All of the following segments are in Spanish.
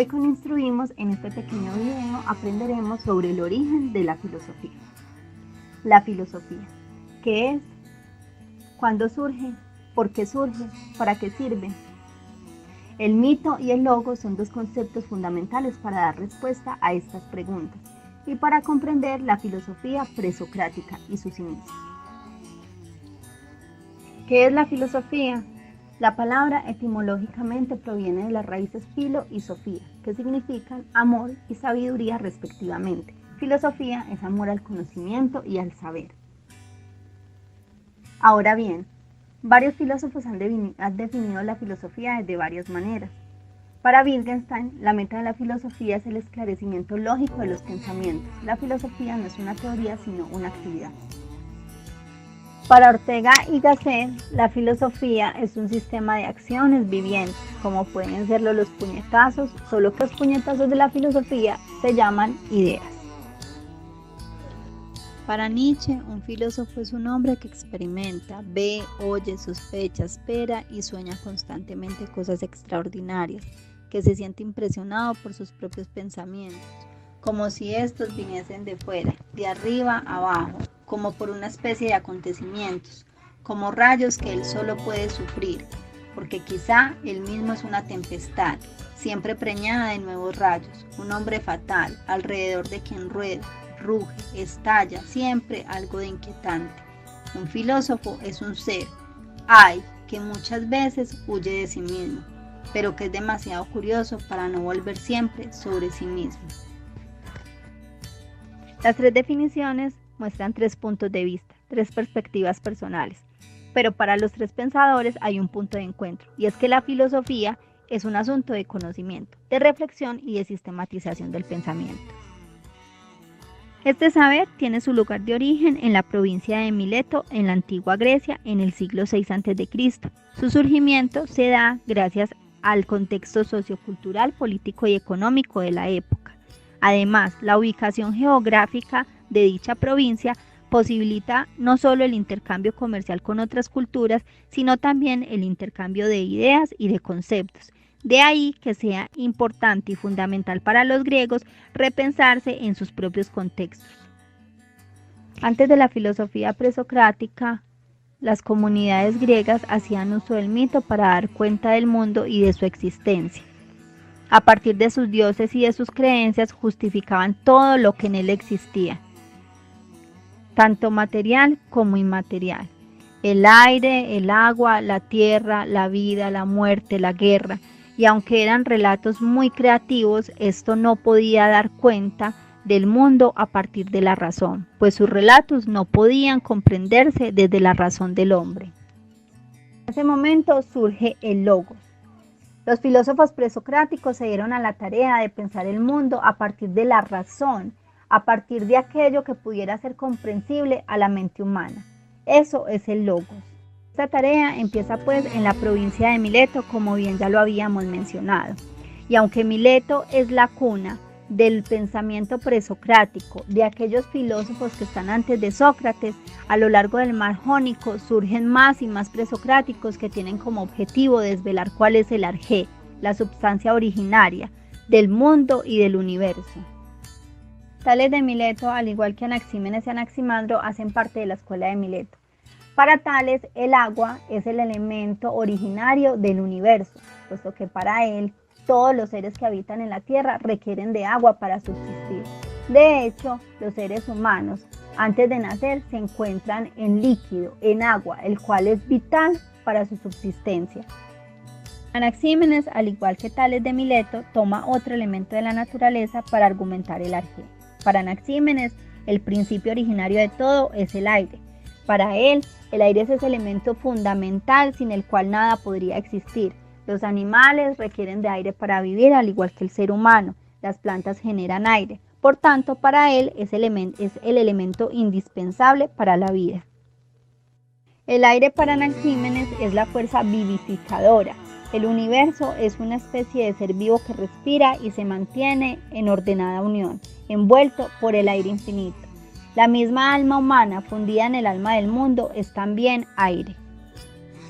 Hoy con Instruimos, en este pequeño video, aprenderemos sobre el origen de la filosofía. La filosofía, ¿qué es? ¿Cuándo surge? ¿Por qué surge? ¿Para qué sirve? El mito y el logos son dos conceptos fundamentales para dar respuesta a estas preguntas y para comprender la filosofía presocrática y sus inicios. ¿Qué es la filosofía? La palabra etimológicamente proviene de las raíces filo y sofía, que significan amor y sabiduría respectivamente. Filosofía es amor al conocimiento y al saber. Ahora bien, varios filósofos han definido la filosofía de varias maneras. Para Wittgenstein, la meta de la filosofía es el esclarecimiento lógico de los pensamientos. La filosofía no es una teoría, sino una actividad. Para Ortega y Gasset, la filosofía es un sistema de acciones vivientes, como pueden serlo los puñetazos, solo que los puñetazos de la filosofía se llaman ideas. Para Nietzsche, un filósofo es un hombre que experimenta, ve, oye, sospecha, espera y sueña constantemente cosas extraordinarias, que se siente impresionado por sus propios pensamientos, como si estos viniesen de fuera, de arriba abajo, como por una especie de acontecimientos, como rayos que él solo puede sufrir, porque quizá él mismo es una tempestad, siempre preñada de nuevos rayos, un hombre fatal, alrededor de quien rueda, ruge, estalla, siempre algo de inquietante. Un filósofo es un ser, que muchas veces huye de sí mismo, pero que es demasiado curioso para no volver siempre sobre sí mismo. Las tres definiciones muestran tres puntos de vista, tres perspectivas personales, pero para los tres pensadores hay un punto de encuentro, y es que la filosofía es un asunto de conocimiento, de reflexión y de sistematización del pensamiento. Este saber tiene su lugar de origen en la provincia de Mileto, en la antigua Grecia, en el siglo VI a.C. Su surgimiento se da gracias al contexto sociocultural, político y económico de la época. Además, la ubicación geográfica de dicha provincia posibilita no solo el intercambio comercial con otras culturas, sino también el intercambio de ideas y de conceptos. De ahí que sea importante y fundamental para los griegos repensarse en sus propios contextos. Antes de la filosofía presocrática, las comunidades griegas hacían uso del mito para dar cuenta del mundo y de su existencia. A partir de sus dioses y de sus creencias justificaban todo lo que en él existía, tanto material como inmaterial. El aire, el agua, la tierra, la vida, la muerte, la guerra. Y aunque eran relatos muy creativos, esto no podía dar cuenta del mundo a partir de la razón, pues sus relatos no podían comprenderse desde la razón del hombre. En ese momento surge el logos. Los filósofos presocráticos se dieron a la tarea de pensar el mundo a partir de la razón, a partir de aquello que pudiera ser comprensible a la mente humana. Eso es el logos. Esta tarea empieza pues en la provincia de Mileto, como bien ya lo habíamos mencionado. Y aunque Mileto es la cuna del pensamiento presocrático, de aquellos filósofos que están antes de Sócrates, a lo largo del mar Jónico surgen más y más presocráticos que tienen como objetivo desvelar cuál es el arjé, la substancia originaria del mundo y del universo. Tales de Mileto, al igual que Anaxímenes y Anaximandro, hacen parte de la escuela de Mileto. Para Tales, el agua es el elemento originario del universo, puesto que para él todos los seres que habitan en la tierra requieren de agua para subsistir. De hecho, los seres humanos, antes de nacer, se encuentran en líquido, en agua, el cual es vital para su subsistencia. Anaxímenes, al igual que Tales de Mileto, toma otro elemento de la naturaleza para argumentar el arjé. Para Anaxímenes, el principio originario de todo es el aire. Para él, el aire es ese elemento fundamental sin el cual nada podría existir. Los animales requieren de aire para vivir, al igual que el ser humano. Las plantas generan aire. Por tanto, para él es el elemento indispensable para la vida. El aire para Anaxímenes es la fuerza vivificadora. El universo es una especie de ser vivo que respira y se mantiene en ordenada unión, envuelto por el aire infinito. La misma alma humana fundida en el alma del mundo es también aire.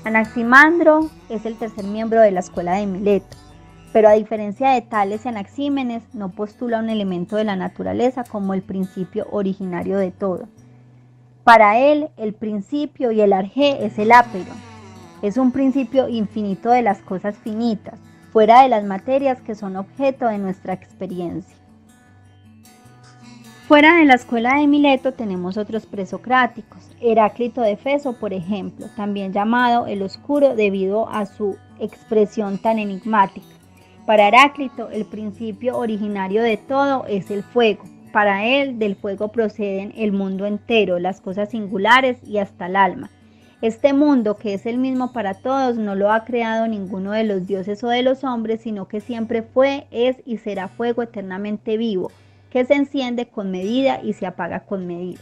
Anaximandro es el tercer miembro de la escuela de Mileto. Pero a diferencia de Tales y Anaxímenes, no postula un elemento de la naturaleza como el principio originario de todo. Para él, el principio y el arjé es el ápero. Es un principio infinito de las cosas finitas, fuera de las materias que son objeto de nuestra experiencia. Fuera de la escuela de Mileto tenemos otros presocráticos. Heráclito de Éfeso, por ejemplo, también llamado el Oscuro debido a su expresión tan enigmática. Para Heráclito, el principio originario de todo es el fuego. Para él, del fuego proceden el mundo entero, las cosas singulares y hasta el alma. Este mundo, que es el mismo para todos, no lo ha creado ninguno de los dioses o de los hombres, sino que siempre fue, es y será fuego eternamente vivo, que se enciende con medida y se apaga con medida.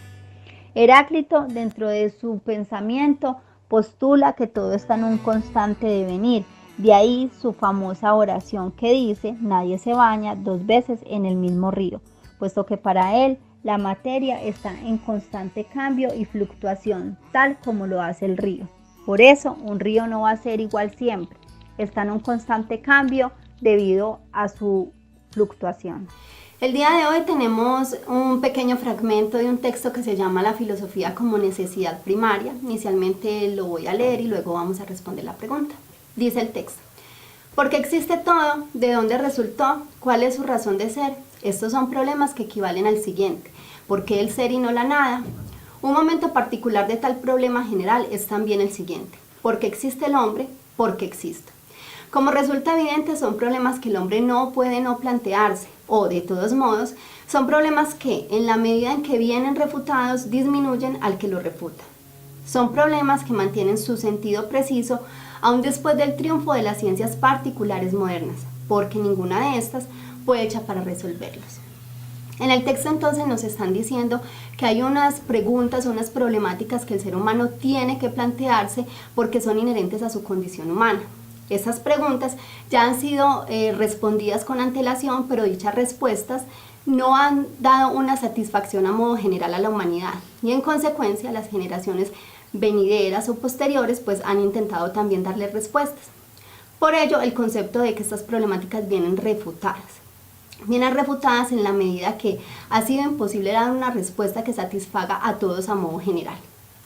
Heráclito, dentro de su pensamiento, postula que todo está en un constante devenir. De ahí su famosa oración que dice: nadie se baña 2 veces en el mismo río, puesto que para él la materia está en constante cambio y fluctuación, tal como lo hace el río. Por eso, un río no va a ser igual siempre, está en un constante cambio debido a su fluctuación. El día de hoy tenemos un pequeño fragmento de un texto que se llama La filosofía como necesidad primaria. Inicialmente lo voy a leer y luego vamos a responder la pregunta. Dice el texto: ¿por qué existe todo? ¿De dónde resultó? ¿Cuál es su razón de ser? Estos son problemas que equivalen al siguiente: ¿por qué el ser y no la nada? Un momento particular de tal problema general es también el siguiente: ¿por qué existe el hombre? ¿Por qué existe? Como resulta evidente, son problemas que el hombre no puede no plantearse, o de todos modos, son problemas que, en la medida en que vienen refutados, disminuyen al que lo refuta. Son problemas que mantienen su sentido preciso aún después del triunfo de las ciencias particulares modernas, porque ninguna de estas fue hecha para resolverlos. En el texto entonces nos están diciendo que hay unas preguntas, unas problemáticas que el ser humano tiene que plantearse porque son inherentes a su condición humana. Esas preguntas ya han sido respondidas con antelación, pero dichas respuestas no han dado una satisfacción a modo general a la humanidad, y en consecuencia las generaciones venideras o posteriores pues han intentado también darle respuestas. Por ello, el concepto de que estas problemáticas vienen refutadas en la medida que ha sido imposible dar una respuesta que satisfaga a todos a modo general.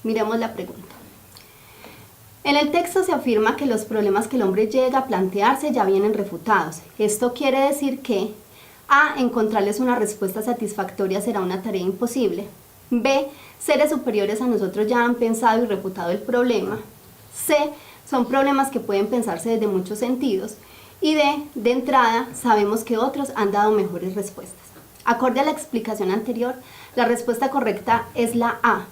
Miremos la pregunta. En el texto se afirma que los problemas que el hombre llega a plantearse ya vienen refutados. Esto quiere decir que A. Encontrarles una respuesta satisfactoria será una tarea imposible. B. Seres superiores a nosotros ya han pensado y refutado el problema. C. Son problemas que pueden pensarse desde muchos sentidos. Y D. De entrada, sabemos que otros han dado mejores respuestas. Acorde a la explicación anterior, la respuesta correcta es la A.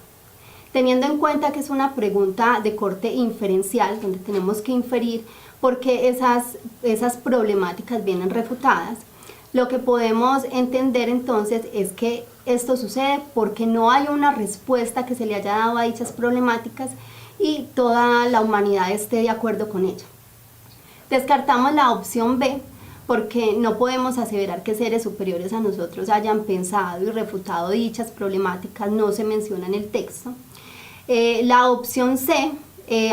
Teniendo en cuenta que es una pregunta de corte inferencial, donde tenemos que inferir por qué esas problemáticas vienen refutadas, lo que podemos entender entonces es que esto sucede porque no hay una respuesta que se le haya dado a dichas problemáticas y toda la humanidad esté de acuerdo con ello. Descartamos la opción B porque no podemos aseverar que seres superiores a nosotros hayan pensado y refutado dichas problemáticas, no se menciona en el texto. La opción C,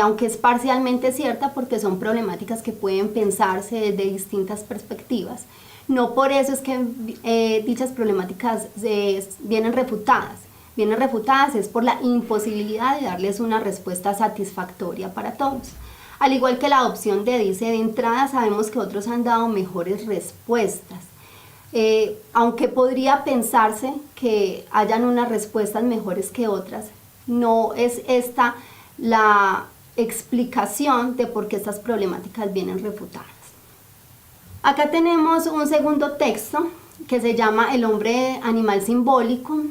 aunque es parcialmente cierta porque son problemáticas que pueden pensarse desde distintas perspectivas, no por eso es que dichas problemáticas vienen refutadas. Vienen refutadas es por la imposibilidad de darles una respuesta satisfactoria para todos. Al igual que la opción D dice: de entrada sabemos que otros han dado mejores respuestas. Aunque podría pensarse que hayan unas respuestas mejores que otras, no es esta la explicación de por qué estas problemáticas vienen refutadas. Acá tenemos un segundo texto que se llama El hombre animal simbólico.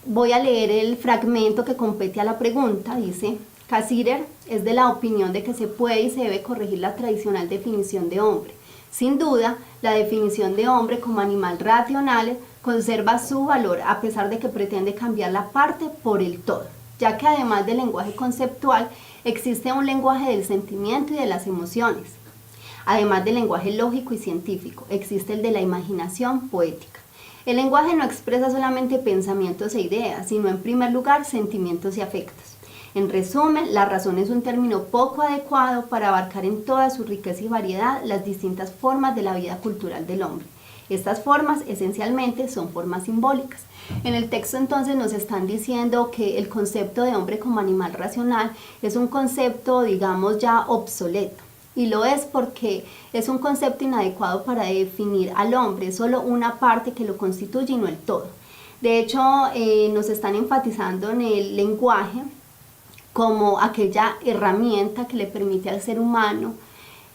Voy a leer el fragmento que compete a la pregunta. Dice: Cassirer es de la opinión de que se puede y se debe corregir la tradicional definición de hombre. Sin duda, la definición de hombre como animal racional conserva su valor a pesar de que pretende cambiar la parte por el todo, ya que además del lenguaje conceptual existe un lenguaje del sentimiento y de las emociones. Además del lenguaje lógico y científico, existe el de la imaginación poética. El lenguaje no expresa solamente pensamientos e ideas, sino en primer lugar sentimientos y afectos. En resumen, la razón es un término poco adecuado para abarcar en toda su riqueza y variedad las distintas formas de la vida cultural del hombre. Estas formas esencialmente son formas simbólicas. En el texto entonces nos están diciendo que el concepto de hombre como animal racional es un concepto, digamos, ya obsoleto. Y lo es porque es un concepto inadecuado para definir al hombre, es solo una parte que lo constituye y no el todo. De hecho, nos están enfatizando en el lenguaje como aquella herramienta que le permite al ser humano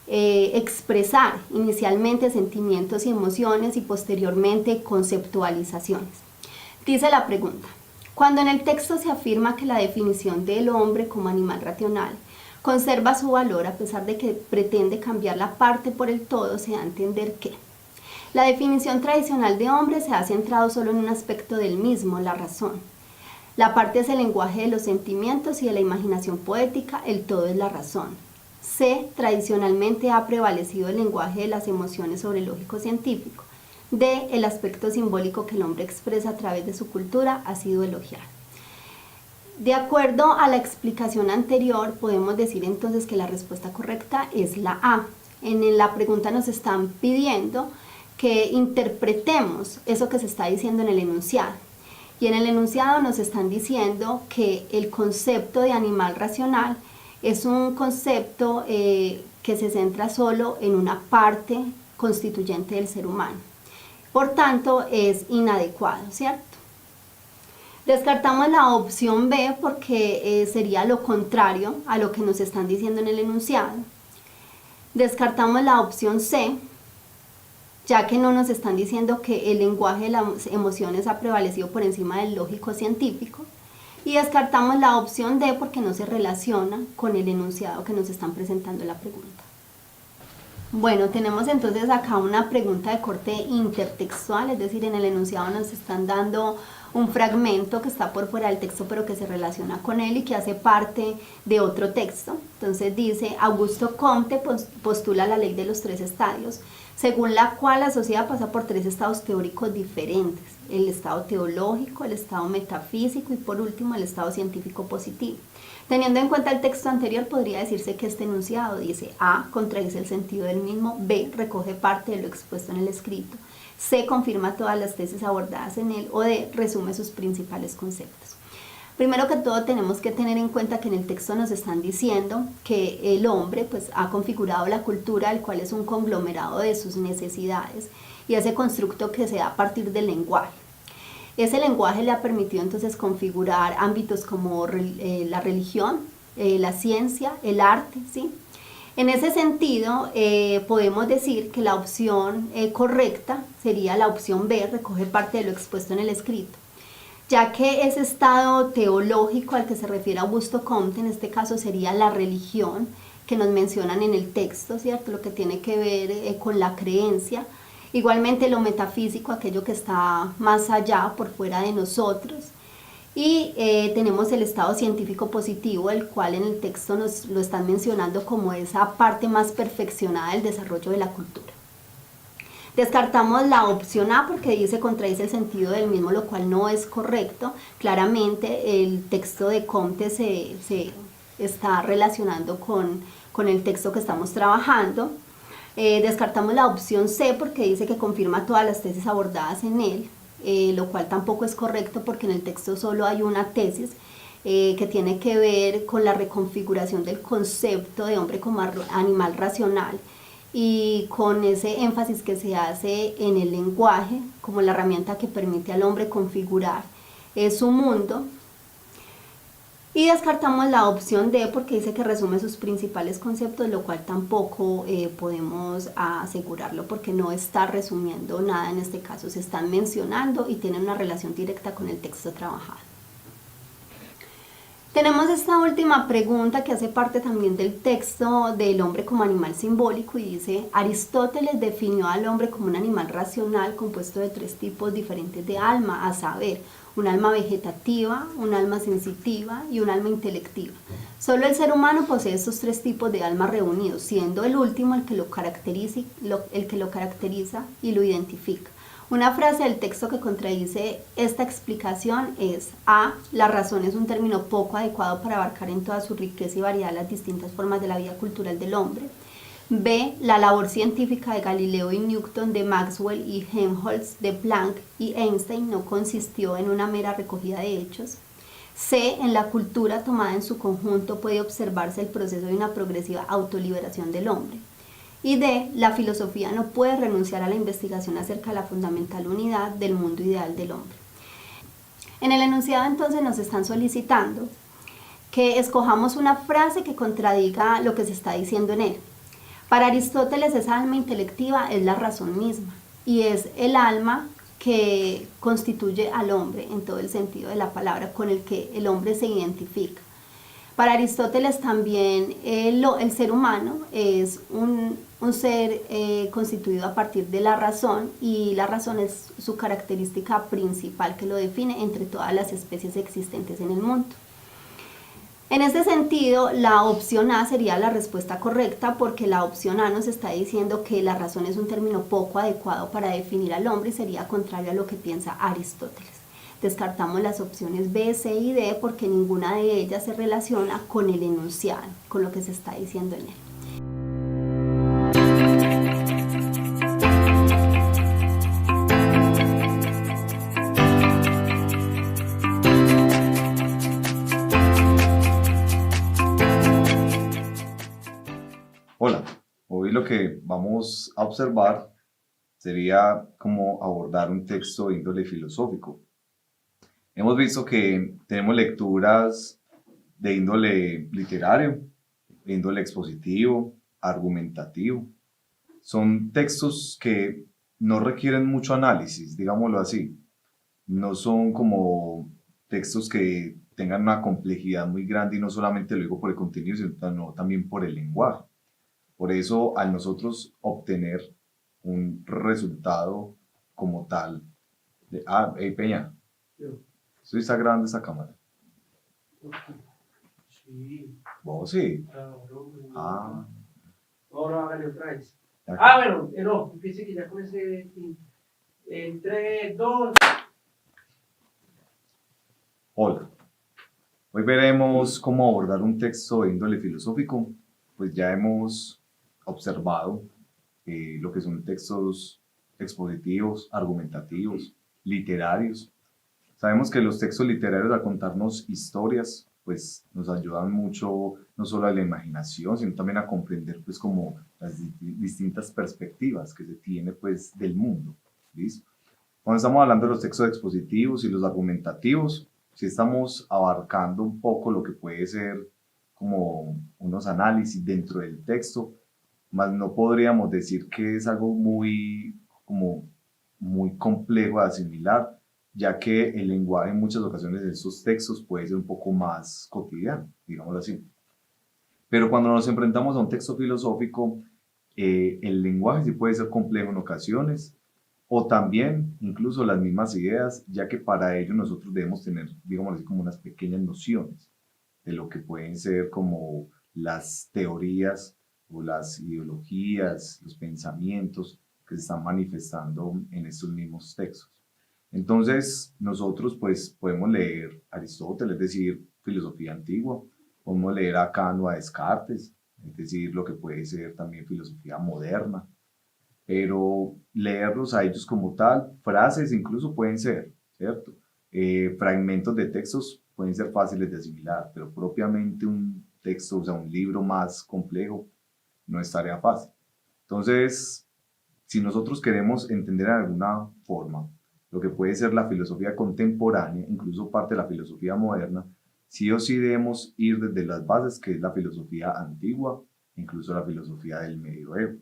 expresar inicialmente sentimientos y emociones y posteriormente conceptualizaciones. Dice la pregunta: cuando en el texto se afirma que la definición del hombre como animal racional conserva su valor a pesar de que pretende cambiar la parte por el todo, se da a entender que la definición tradicional de hombre se ha centrado solo en un aspecto del mismo, la razón. La parte es el lenguaje de los sentimientos y de la imaginación poética, el todo es la razón. C. Tradicionalmente ha prevalecido el lenguaje de las emociones sobre el lógico-científico. D. El aspecto simbólico que el hombre expresa a través de su cultura ha sido elogiado. De acuerdo a la explicación anterior, podemos decir entonces que la respuesta correcta es la A. En la pregunta nos están pidiendo que interpretemos eso que se está diciendo en el enunciado. Y en el enunciado nos están diciendo que el concepto de animal racional es un concepto que se centra solo en una parte constituyente del ser humano. Por tanto, es inadecuado, ¿cierto? Descartamos la opción B porque sería lo contrario a lo que nos están diciendo en el enunciado. Descartamos la opción C, ya que no nos están diciendo que el lenguaje de las emociones ha prevalecido por encima del lógico científico. Y descartamos la opción D porque no se relaciona con el enunciado que nos están presentando en la pregunta. Bueno, tenemos entonces acá una pregunta de corte intertextual, es decir, en el enunciado nos están dando un fragmento que está por fuera del texto pero que se relaciona con él y que hace parte de otro texto. Entonces dice: Augusto Comte postula la ley de los 3 estadios, según la cual la sociedad pasa por 3 estados teóricos diferentes: el estado teológico, el estado metafísico y por último el estado científico positivo. Teniendo en cuenta el texto anterior, podría decirse que este enunciado dice: A. Contradice el sentido del mismo. B. Recoge parte de lo expuesto en el escrito. C. Confirma todas las tesis abordadas en él. O D. Resume sus principales conceptos. Primero que todo tenemos que tener en cuenta que en el texto nos están diciendo que el hombre ha configurado la cultura, el cual es un conglomerado de sus necesidades y ese constructo que se da a partir del lenguaje. Ese lenguaje le ha permitido entonces configurar ámbitos como la religión, la ciencia, el arte, ¿sí? En ese sentido, podemos decir que la opción correcta sería la opción B, recoge parte de lo expuesto en el escrito, ya que ese estado teológico al que se refiere Augusto Comte, en este caso sería la religión que nos mencionan en el texto, ¿cierto? Lo que tiene que ver con la creencia. Igualmente lo metafísico, aquello que está más allá, por fuera de nosotros. Y tenemos el estado científico positivo, el cual en el texto nos lo están mencionando como esa parte más perfeccionada del desarrollo de la cultura. Descartamos la opción A porque dice contradice el sentido del mismo, lo cual no es correcto. Claramente el texto de Comte se está relacionando con el texto que estamos trabajando. Descartamos la opción C porque dice que confirma todas las tesis abordadas en él, lo cual tampoco es correcto porque en el texto solo hay una tesis que tiene que ver con la reconfiguración del concepto de hombre como animal racional y con ese énfasis que se hace en el lenguaje como la herramienta que permite al hombre configurar su mundo. Y descartamos la opción D porque dice que resume sus principales conceptos, lo cual tampoco podemos asegurarlo porque no está resumiendo nada en este caso, se están mencionando y tienen una relación directa con el texto trabajado. Tenemos esta última pregunta que hace parte también del texto del hombre como animal simbólico y dice: Aristóteles definió al hombre como un animal racional compuesto de 3 tipos diferentes de alma, a saber, un alma vegetativa, un alma sensitiva y un alma intelectiva. Solo el ser humano posee estos 3 tipos de alma reunidos, siendo el último el que lo caracteriza y lo identifica. Una frase del texto que contradice esta explicación es: A. La razón es un término poco adecuado para abarcar en toda su riqueza y variedad las distintas formas de la vida cultural del hombre. B. La labor científica de Galileo y Newton, de Maxwell y Helmholtz, de Planck y Einstein no consistió en una mera recogida de hechos. C. En la cultura tomada en su conjunto puede observarse el proceso de una progresiva autoliberación del hombre. Y D. La filosofía no puede renunciar a la investigación acerca de la fundamental unidad del mundo ideal del hombre. En el enunciado entonces nos están solicitando que escojamos una frase que contradiga lo que se está diciendo en él. Para Aristóteles, esa alma intelectiva es la razón misma y es el alma que constituye al hombre en todo el sentido de la palabra, con el que el hombre se identifica. Para Aristóteles también el ser humano es un ser constituido a partir de la razón, y la razón es su característica principal que lo define entre todas las especies existentes en el mundo. En este sentido, la opción A sería la respuesta correcta, porque la opción A nos está diciendo que la razón es un término poco adecuado para definir al hombre y sería contrario a lo que piensa Aristóteles. Descartamos las opciones B, C y D porque ninguna de ellas se relaciona con el enunciado, con lo que se está diciendo en él. Hola, hoy lo que vamos a observar sería cómo abordar un texto de índole filosófico. Hemos visto que tenemos lecturas de índole literario, de índole expositivo, argumentativo. Son textos que no requieren mucho análisis, digámoslo así. No son como textos que tengan una complejidad muy grande, y no solamente lo digo por el contenido, sino también por el lenguaje. Por eso, al nosotros obtener un resultado como tal, hey Peña, ¿sí está grabando esta cámara? Sí. ¿Vos sí? Claro. Ah. Ahora hágale otra vez. Bueno, no, empiece que ya con ese. En 3, 2. Hola. Hoy veremos cómo abordar un texto de índole filosófico. Pues ya hemos observado lo que son textos expositivos, argumentativos, literarios. Sabemos que los textos literarios, al contarnos historias, pues nos ayudan mucho no solo a la imaginación, sino también a comprender pues como las distintas perspectivas que se tiene pues del mundo. ¿Listo? Cuando estamos hablando de los textos expositivos y los argumentativos, sí estamos abarcando un poco lo que puede ser como unos análisis dentro del texto, mas no podríamos decir que es algo muy complejo de asimilar, ya que el lenguaje en muchas ocasiones de estos textos puede ser un poco más cotidiano, digámoslo así. Pero cuando nos enfrentamos a un texto filosófico, el lenguaje sí puede ser complejo en ocasiones, o también incluso las mismas ideas, ya que para ello nosotros debemos tener, digámoslo así, como unas pequeñas nociones de lo que pueden ser como las teorías o las ideologías, los pensamientos que se están manifestando en estos mismos textos. Entonces, nosotros pues podemos leer Aristóteles, es decir, filosofía antigua, podemos leer a Kant o a Descartes, es decir, lo que puede ser también filosofía moderna, pero leerlos a ellos como tal, frases incluso pueden ser, ¿cierto? Fragmentos de textos pueden ser fáciles de asimilar, pero propiamente un texto, o sea, un libro más complejo, no es tarea fácil. Entonces, si nosotros queremos entender de alguna forma lo que puede ser la filosofía contemporánea, incluso parte de la filosofía moderna, sí o sí debemos ir desde las bases, que es la filosofía antigua, incluso la filosofía del medioevo.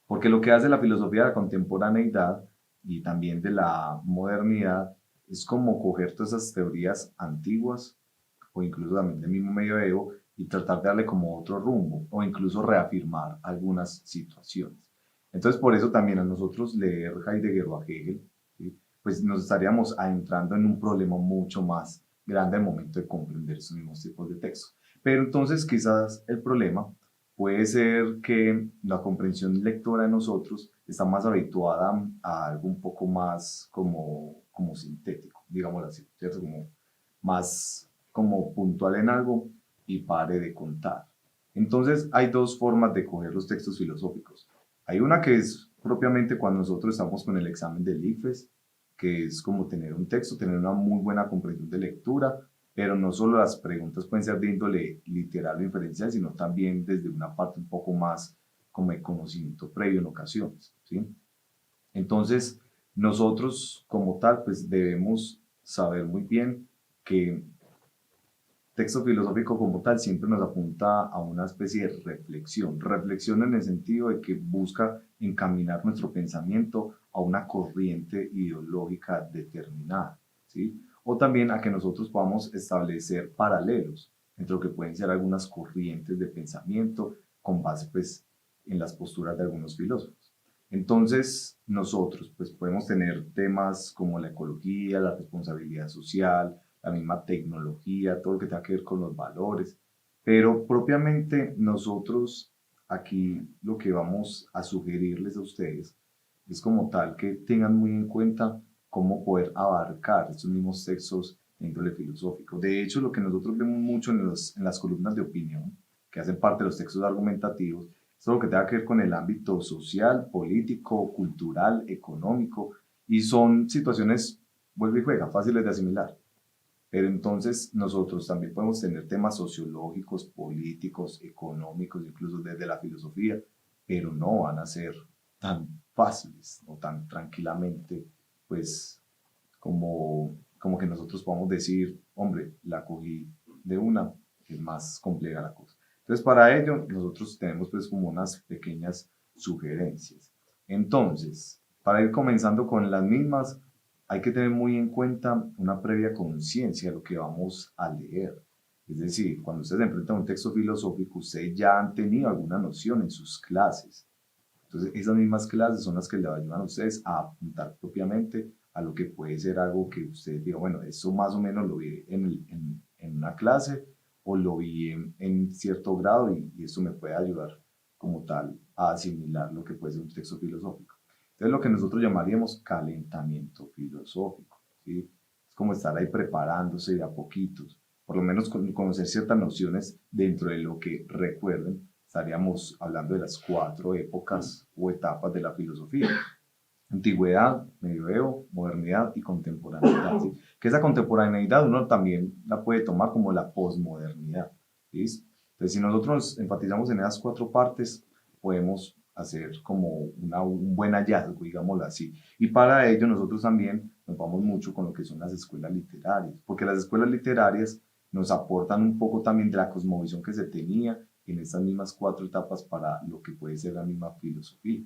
Porque lo que hace la filosofía de la contemporaneidad y también de la modernidad es como coger todas esas teorías antiguas o incluso también del mismo medioevo y tratar de darle como otro rumbo o incluso reafirmar algunas situaciones. Entonces, por eso también a nosotros leer Heidegger o a Hegel, ¿sí?, pues nos estaríamos adentrando en un problema mucho más grande al momento de comprender esos mismos tipos de textos. Pero entonces quizás el problema puede ser que la comprensión lectora de nosotros está más habituada a algo un poco más como sintético, digámoslo así, ¿cierto? Como más como puntual en algo y pare de contar. Entonces hay dos formas de coger los textos filosóficos. Hay una que es propiamente cuando nosotros estamos con el examen del IFES, que es como tener un texto, tener una muy buena comprensión de lectura, pero no solo las preguntas pueden ser de índole literal o inferencial, sino también desde una parte un poco más como de conocimiento previo en ocasiones, ¿sí? Entonces, nosotros como tal, pues debemos saber muy bien que texto filosófico como tal siempre nos apunta a una especie de reflexión, reflexión en el sentido de que busca encaminar nuestro pensamiento a una corriente ideológica determinada, ¿sí? O también a que nosotros podamos establecer paralelos entre lo que pueden ser algunas corrientes de pensamiento con base pues en las posturas de algunos filósofos. Entonces, nosotros pues podemos tener temas como la ecología, la responsabilidad social, la misma tecnología, todo lo que tenga que ver con los valores, pero propiamente nosotros aquí lo que vamos a sugerirles a ustedes es como tal que tengan muy en cuenta cómo poder abarcar estos mismos textos de índole filosófico. De hecho, lo que nosotros vemos mucho en las columnas de opinión, que hacen parte de los textos argumentativos, es lo que tenga que ver con el ámbito social, político, cultural, económico, y son situaciones, vuelve y juega, fáciles de asimilar. Pero entonces nosotros también podemos tener temas sociológicos, políticos, económicos, incluso desde la filosofía, pero no van a ser tan fáciles o tan tranquilamente, pues como que nosotros podamos decir, hombre, la cogí de una, que es más compleja la cosa. Entonces, para ello, nosotros tenemos pues como unas pequeñas sugerencias. Entonces, para ir comenzando con las mismas, hay que tener muy en cuenta una previa conciencia de lo que vamos a leer. Es decir, cuando ustedes enfrentan un texto filosófico, ustedes ya han tenido alguna noción en sus clases. Entonces, esas mismas clases son las que le ayudan a ustedes a apuntar propiamente a lo que puede ser algo que ustedes digan, bueno, eso más o menos lo vi en una clase o lo vi en cierto grado y eso me puede ayudar como tal a asimilar lo que puede ser un texto filosófico. Entonces, lo que nosotros llamaríamos calentamiento filosófico, ¿sí? Es como estar ahí preparándose de a poquitos, por lo menos conocer ciertas nociones dentro de lo que recuerden. Estaríamos hablando de las 4 épocas o etapas de la filosofía: antigüedad, medioevo, modernidad y contemporaneidad, ¿sí? Que esa contemporaneidad uno también la puede tomar como la posmodernidad, ¿sí? Entonces, si nosotros enfatizamos en esas 4 partes, podemos hacer como un buen hallazgo, digámoslo así. Y para ello nosotros también nos vamos mucho con lo que son las escuelas literarias, porque las escuelas literarias nos aportan un poco también de la cosmovisión que se tenía en estas mismas 4 etapas para lo que puede ser la misma filosofía.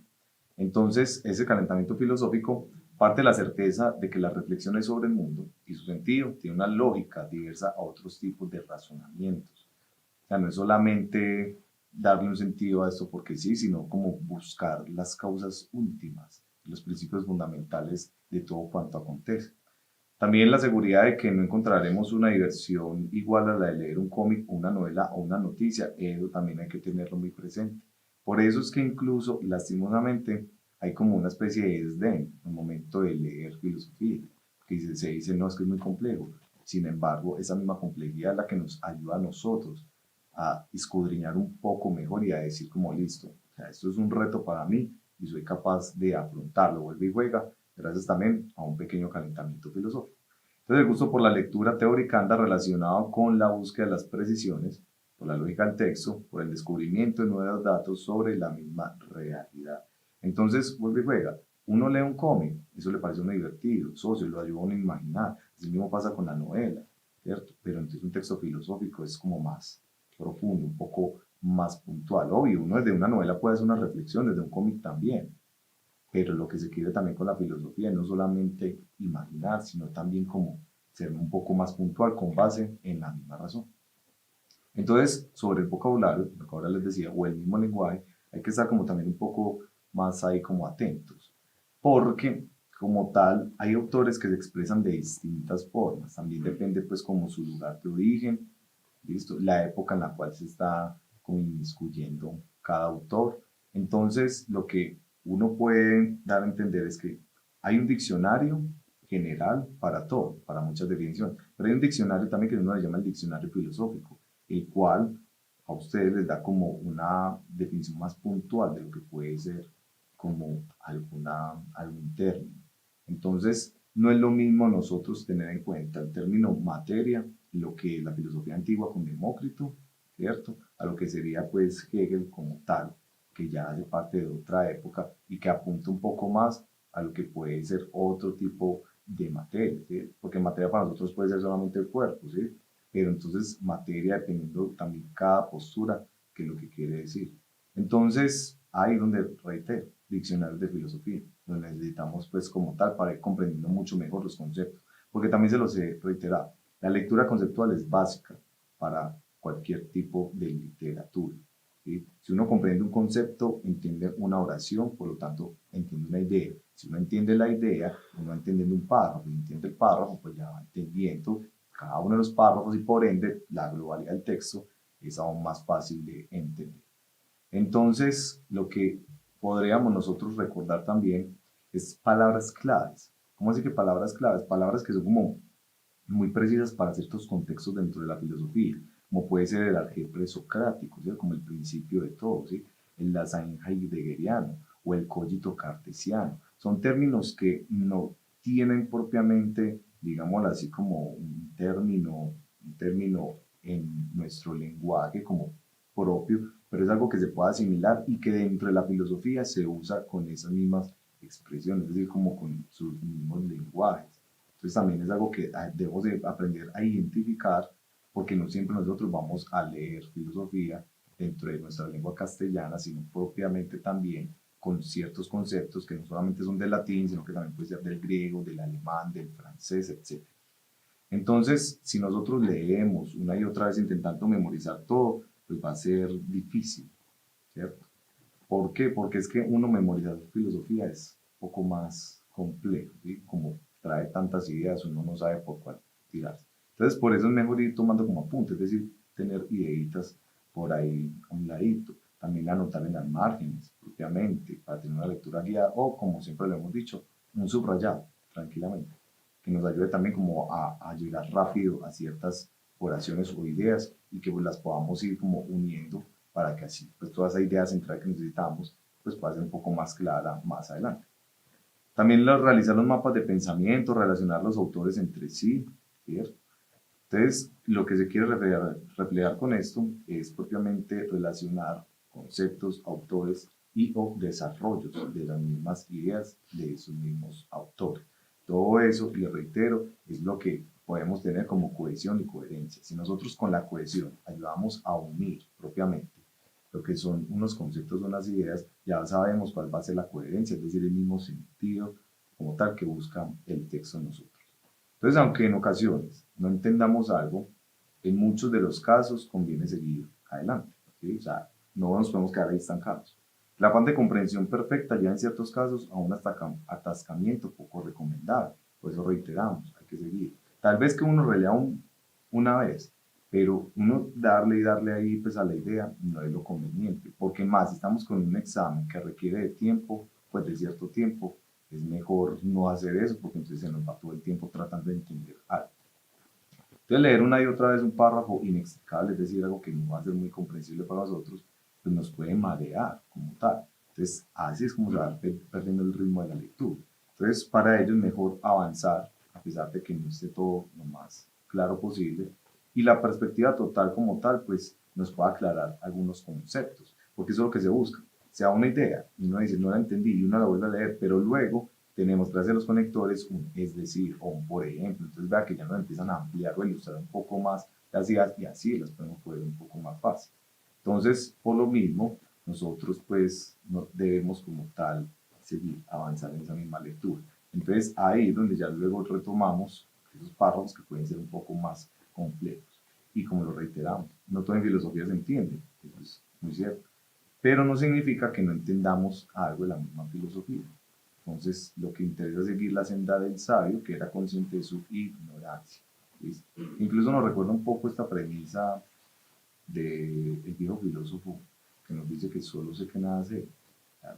Entonces, ese calentamiento filosófico parte de la certeza de que las reflexiones sobre el mundo y su sentido tienen una lógica diversa a otros tipos de razonamientos. O sea, no es solamente darle un sentido a esto porque sí, sino como buscar las causas últimas, los principios fundamentales de todo cuanto acontece. También la seguridad de que no encontraremos una diversión igual a la de leer un cómic, una novela o una noticia, eso también hay que tenerlo muy presente. Por eso es que incluso, lastimosamente, hay como una especie de desdén en el momento de leer filosofía, que se dice, no, es que es muy complejo. Sin embargo, esa misma complejidad es la que nos ayuda a nosotros a escudriñar un poco mejor y a decir como listo, o sea, esto es un reto para mí y soy capaz de afrontarlo, vuelve y juega, gracias también a un pequeño calentamiento filosófico. Entonces, el gusto por la lectura teórica anda relacionado con la búsqueda de las precisiones, por la lógica del texto, por el descubrimiento de nuevos datos sobre la misma realidad. Entonces, vuelve y juega. Uno lee un cómic, eso le parece uno divertido, socio, lo ayuda a uno a imaginar. Así mismo pasa con la novela, ¿cierto? Pero entonces un texto filosófico es como más profundo, un poco más puntual. Obvio, uno desde una novela puede hacer una reflexión, desde un cómic también, pero lo que se quiere también con la filosofía es no solamente imaginar, sino también como ser un poco más puntual con base en la misma razón. Entonces, sobre el vocabulario, lo que ahora les decía, o el mismo lenguaje, hay que estar como también un poco más ahí como atentos, porque como tal hay autores que se expresan de distintas formas, también depende pues como su lugar de origen, ¿listo? La época en la cual se está como inmiscuyendo cada autor. Entonces, lo que uno puede dar a entender es que hay un diccionario general para todo, para muchas definiciones, pero hay un diccionario también que uno le llama el diccionario filosófico, el cual a ustedes les da como una definición más puntual de lo que puede ser como algún término. Entonces, no es lo mismo nosotros tener en cuenta el término materia, lo que la filosofía antigua con Demócrito, ¿cierto? A lo que sería pues Hegel como tal, que ya hace parte de otra época y que apunta un poco más a lo que puede ser otro tipo de materia, ¿sí? Porque materia para nosotros puede ser solamente el cuerpo, ¿sí? Pero entonces materia dependiendo también cada postura, que es lo que quiere decir. Entonces, ahí donde reitero, diccionarios de filosofía, donde necesitamos pues como tal para ir comprendiendo mucho mejor los conceptos, porque también se los he reiterado, la lectura conceptual es básica para cualquier tipo de literatura. ¿Sí? Si uno comprende un concepto, entiende una oración, por lo tanto, entiende una idea. Si uno entiende la idea, uno va entendiendo un párrafo, y entiende el párrafo, pues ya va entendiendo cada uno de los párrafos y por ende la globalidad del texto es aún más fácil de entender. Entonces, lo que podríamos nosotros recordar también es palabras claves. ¿Cómo así que palabras claves? Palabras que son como muy precisas para ciertos contextos dentro de la filosofía, como puede ser el algebra socrático, ¿sí? Como el principio de todo, ¿sí? El Dasein heideggeriano o el cogito cartesiano. Son términos que no tienen propiamente, digámoslo así, como un término en nuestro lenguaje como propio, pero es algo que se puede asimilar y que dentro de la filosofía se usa con esas mismas expresiones, es decir, como con sus mismos lenguajes. Entonces también es algo que debemos de aprender a identificar porque no siempre nosotros vamos a leer filosofía dentro de nuestra lengua castellana, sino propiamente también con ciertos conceptos que no solamente son del latín, sino que también puede ser del griego, del alemán, del francés, etc. Entonces, si nosotros leemos una y otra vez intentando memorizar todo, pues va a ser difícil, ¿cierto? ¿Por qué? Porque es que uno memorizar filosofía es un poco más complejo, ¿sí? Como trae tantas ideas, uno no sabe por cuál tirarse. Entonces, por eso es mejor ir tomando como apunte, es decir, tener ideitas por ahí a un ladito. También anotar en las márgenes, propiamente, para tener una lectura guiada o, como siempre lo hemos dicho, un subrayado, tranquilamente, que nos ayude también como a llegar rápido a ciertas oraciones o ideas y que pues, las podamos ir como uniendo para que así pues toda esa idea central que necesitamos pues pueda ser un poco más clara más adelante. También realizar los mapas de pensamiento, relacionar los autores entre sí, ¿cierto? Entonces, lo que se quiere reflejar con esto es propiamente relacionar conceptos, autores y o desarrollos de las mismas ideas de esos mismos autores. Todo eso, y le reitero, es lo que podemos tener como cohesión y coherencia. Si nosotros con la cohesión ayudamos a unir propiamente lo que son unos conceptos, unas ideas, ya sabemos cuál va a ser la coherencia, es decir, el mismo sentido como tal que busca el texto en nosotros. Entonces, aunque en ocasiones no entendamos algo, en muchos de los casos conviene seguir adelante, ¿sí? O sea, no nos podemos quedar ahí estancados. La afán de comprensión perfecta ya en ciertos casos a un atascamiento poco recomendable, por eso reiteramos, hay que seguir. Tal vez que uno relea una vez, pero uno darle y darle ahí pues a la idea no es lo conveniente, porque más si estamos con un examen que requiere de tiempo, pues de cierto tiempo, es mejor no hacer eso porque entonces se nos va todo el tiempo tratando de entender algo. Entonces leer una y otra vez un párrafo inexplicable, es decir, algo que no va a ser muy comprensible para nosotros, pues nos puede marear como tal. Entonces así es como se va perdiendo el ritmo de la lectura. Entonces para ello es mejor avanzar, a pesar de que no esté todo lo más claro posible, y la perspectiva total como tal, pues nos puede aclarar algunos conceptos, porque eso es lo que se busca. Sea una idea, y uno dice, no la entendí, y uno la vuelve a leer, pero luego tenemos gracias a los conectores un es decir, o un por ejemplo, entonces vea que ya nos empiezan a ampliar o a ilustrar un poco más las ideas y así las podemos poner un poco más fácil. Entonces, por lo mismo, nosotros pues no debemos como tal seguir avanzando en esa misma lectura. Entonces ahí es donde ya luego retomamos esos párrafos que pueden ser un poco más complejos. Y como lo reiteramos, no todo en filosofía se entiende, eso es muy cierto, pero no significa que no entendamos algo de la misma filosofía. Entonces, lo que interesa es seguir la senda del sabio, que era consciente de su ignorancia. ¿Listo? Incluso nos recuerda un poco esta premisa del viejo filósofo que nos dice que solo sé que nada sé.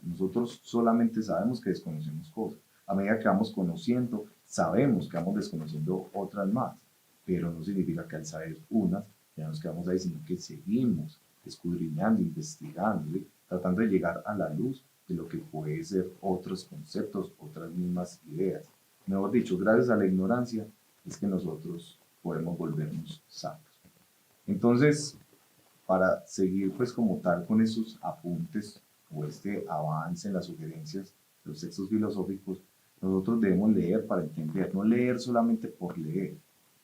Nosotros solamente sabemos que desconocemos cosas. A medida que vamos conociendo, sabemos que vamos desconociendo otras más, pero no significa que al saber unas ya nos quedamos ahí, sino que seguimos escudriñando, investigando, ¿sí? Tratando de llegar a la luz de lo que puede ser otros conceptos, otras mismas ideas. Mejor dicho, gracias a la ignorancia es que nosotros podemos volvernos sabios. Entonces, para seguir pues como tal con esos apuntes o este avance en las sugerencias de los textos filosóficos, nosotros debemos leer para entender, no leer solamente por leer,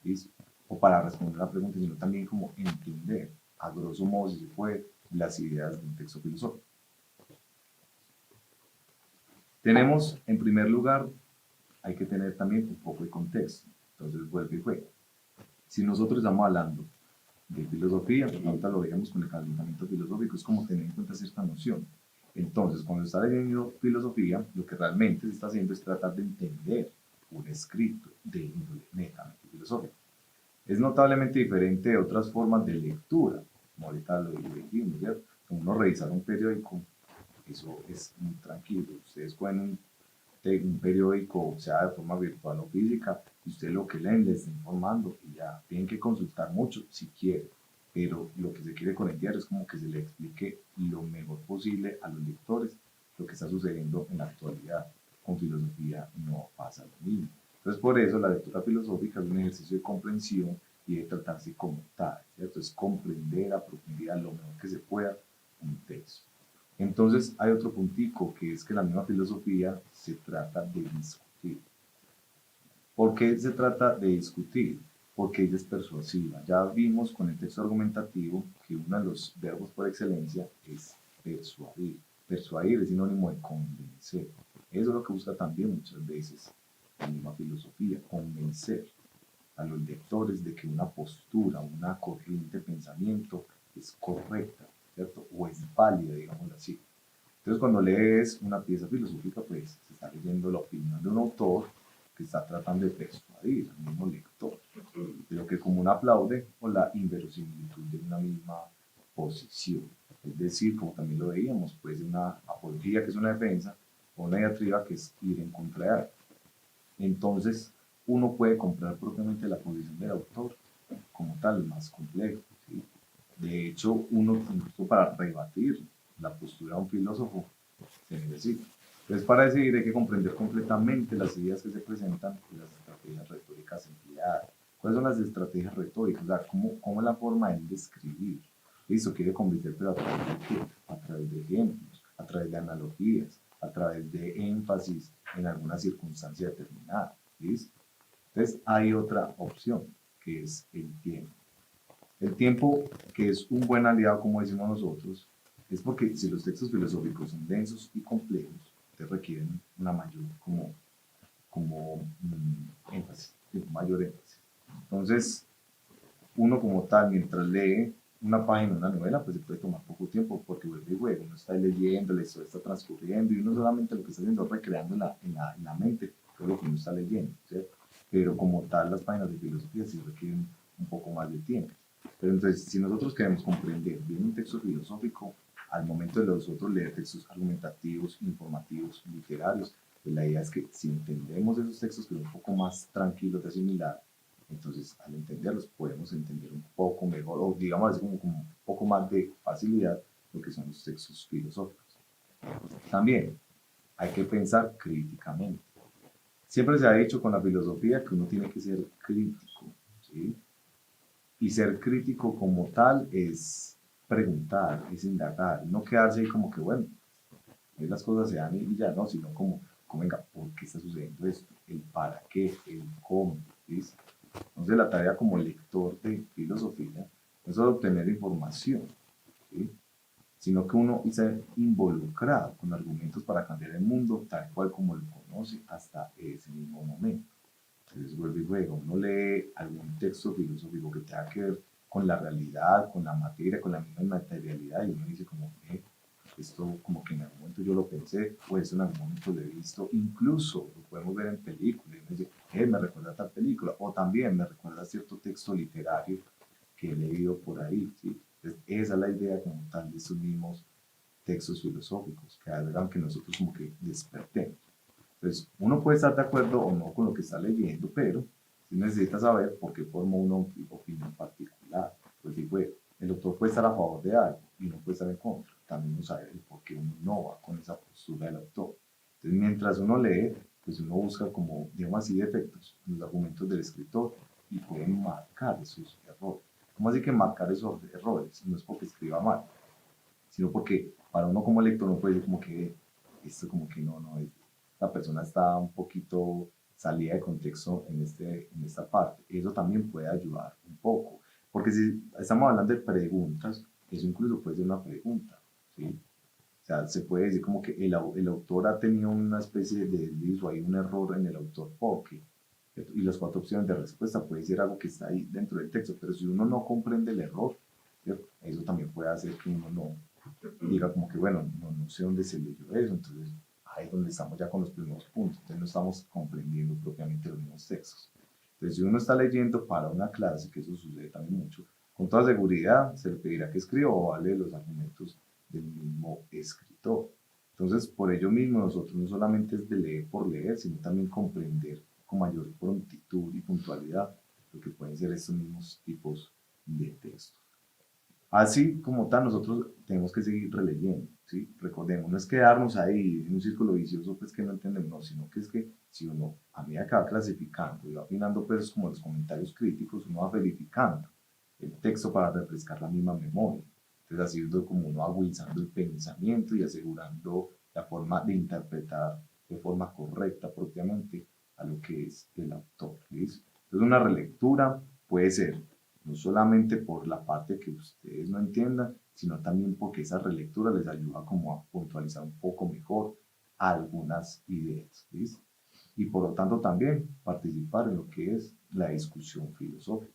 ¿listo? O para responder la pregunta, sino también como entender, a grosso modo si se puede, las ideas de un texto filosófico. Tenemos, en primer lugar, hay que tener también un poco de contexto. Entonces, vuelve y juega. Si nosotros estamos hablando de filosofía, ahorita lo veíamos con el calentamiento filosófico, es como tener en cuenta cierta noción. Entonces, cuando se está leyendo filosofía, lo que realmente se está haciendo es tratar de entender un escrito de índole netamente filosófico. Es notablemente diferente de otras formas de lectura, como ahorita lo dijimos, ¿cierto? Como uno revisar un periódico, eso es muy tranquilo. Ustedes pueden un periódico, sea de forma virtual o física, y usted lo que leen les está informando y ya tienen que consultar mucho si quiere, pero lo que se quiere con el diario es como que se le explique lo mejor posible a los lectores lo que está sucediendo en la actualidad. Con filosofía no pasa lo mismo. Entonces por eso la lectura filosófica es un ejercicio de comprensión y de tratarse como tal, ¿cierto? Es comprender a profundidad lo mejor que se pueda un texto. Entonces hay otro puntico que es que la misma filosofía se trata de discutir. ¿Por qué se trata de discutir? Porque ella es persuasiva. Ya vimos con el texto argumentativo que uno de los verbos por excelencia es persuadir. Persuadir es sinónimo de convencer. Eso es lo que busca también muchas veces la misma filosofía, convencer a los lectores de que una postura, una corriente de pensamiento es correcta, ¿cierto? O es válida, digámoslo así. Entonces, cuando lees una pieza filosófica, pues se está leyendo la opinión de un autor que está tratando de persuadir al mismo lector, de lo que común aplaude o la inverosimilitud de una misma posición. Es decir, como también lo veíamos, puede ser una apología, que es una defensa, o una diatriba, que es ir en contra de algo. Entonces, uno puede comprar propiamente la posición del autor como tal, más complejo, ¿sí? De hecho, uno incluso para rebatir la postura de un filósofo se necesita. Entonces, para decidir hay que comprender completamente las ideas que se presentan y las estrategias retóricas empleadas. ¿Cuáles son las estrategias retóricas? O sea, ¿cómo es la forma de describir? Listo, quiere convencer, pero ¿a través de qué? A través de ejemplos, a través de analogías, a través de énfasis en alguna circunstancia determinada. ¿Listo? Entonces, hay otra opción, que es el tiempo. El tiempo, que es un buen aliado, como decimos nosotros, es porque si los textos filosóficos son densos y complejos, te requieren una mayor énfasis, un mayor énfasis. Entonces, uno como tal, mientras lee una página de una novela, pues se puede tomar poco tiempo porque vuelve y juega, uno está leyendo, la historia está transcurriendo y uno solamente lo que está haciendo es recreando en la mente todo lo que uno está leyendo, ¿cierto? Pero como tal, las páginas de filosofía sí requieren un poco más de tiempo. Pero entonces, si nosotros queremos comprender bien un texto filosófico, al momento de nosotros leer textos argumentativos, informativos, literarios, pues la idea es que si entendemos esos textos que son un poco más tranquilos de asimilar, entonces al entenderlos podemos entender un poco mejor, o digamos así como un poco más de facilidad, lo que son los textos filosóficos. También hay que pensar críticamente. Siempre se ha dicho con la filosofía que uno tiene que ser crítico, ¿sí? Y ser crítico como tal es preguntar, es indagar, no quedarse ahí como que, bueno, las cosas se dan y ya no, sino como venga, ¿por qué está sucediendo esto? El para qué, el cómo, ¿listo? Entonces la tarea como lector de filosofía no es solo obtener información, ¿sí? Sino que uno esté involucrado con argumentos para cambiar el mundo tal cual como lo conoce hasta ese mismo momento. Entonces vuelve y juega, uno lee algún texto filosófico que tenga que ver con la realidad, con la materia, con la misma materialidad, y uno dice como, esto como que en algún momento yo lo pensé, o esto en algún momento lo he visto, incluso lo podemos ver en películas, y uno dice, me recuerda a tal película, o también me recuerda a cierto texto literario que he leído por ahí, ¿sí? Entonces, esa es la idea como tal de estos mismos textos filosóficos, que hagan que nosotros como que despertemos. Entonces, uno puede estar de acuerdo o no con lo que está leyendo, pero sí necesita saber por qué formó una opinión particular. Pues sí, el autor puede estar a favor de algo y no puede estar en contra. También uno sabe el por qué uno no va con esa postura del autor. Entonces, mientras uno lee, pues uno busca como, digamos así, defectos en los argumentos del escritor y puede marcar esos errores. ¿Cómo así que marcar esos errores? No es porque escriba mal, sino porque para uno como lector no puede decir como que esto como que no, la persona está un poquito salida de contexto en esta parte. Eso también puede ayudar un poco, porque si estamos hablando de preguntas, eso incluso puede ser una pregunta, ¿sí? O sea, se puede decir como que el autor ha tenido una especie de desliz o hay un error en el autor porque, y las 4 opciones de respuesta puede ser algo que está ahí dentro del texto, pero si uno no comprende el error, ¿cierto? Eso también puede hacer que uno no diga como que, bueno, no sé dónde se leyó eso, entonces ahí es donde estamos ya con los primeros puntos, entonces no estamos comprendiendo propiamente los mismos textos. Entonces, si uno está leyendo para una clase, que eso sucede también mucho, con toda seguridad se le pedirá que escriba o vale los argumentos del mismo escritor. Entonces, por ello mismo, nosotros no solamente es de leer por leer, sino también comprender con mayor prontitud y puntualidad lo que pueden ser estos mismos tipos de textos. Así como tal, nosotros tenemos que seguir releyendo, ¿sí? Recordemos, no es quedarnos ahí en un círculo vicioso, pues que no entendemos, no, sino que es que si uno, a medida que va clasificando y va afinando, pues como los comentarios críticos, uno va verificando el texto para refrescar la misma memoria. Entonces, así es como uno va agudizando el pensamiento y asegurando la forma de interpretar de forma correcta propiamente a lo que es el autor, ¿listo? Entonces, una relectura puede ser no solamente por la parte que ustedes no entiendan, sino también porque esa relectura les ayuda como a puntualizar un poco mejor algunas ideas, ¿listo? Y por lo tanto también participar en lo que es la discusión filosófica.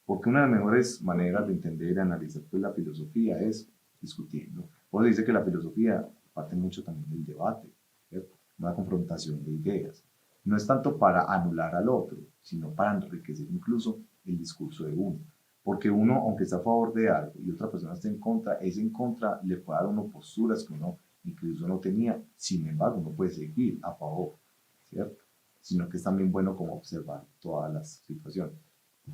Porque una de las mejores maneras de entender y analizar pues, la filosofía es discutiendo. Por eso dice que la filosofía parte mucho también del debate, ¿cierto? Una confrontación de ideas. No es tanto para anular al otro, sino para enriquecer incluso el discurso de uno. Porque uno, aunque está a favor de algo y otra persona está en contra, ese en contra le puede dar a uno posturas que uno incluso no tenía. Sin embargo, uno puede seguir a favor, ¿cierto? Sino que es también bueno como observar todas las situaciones.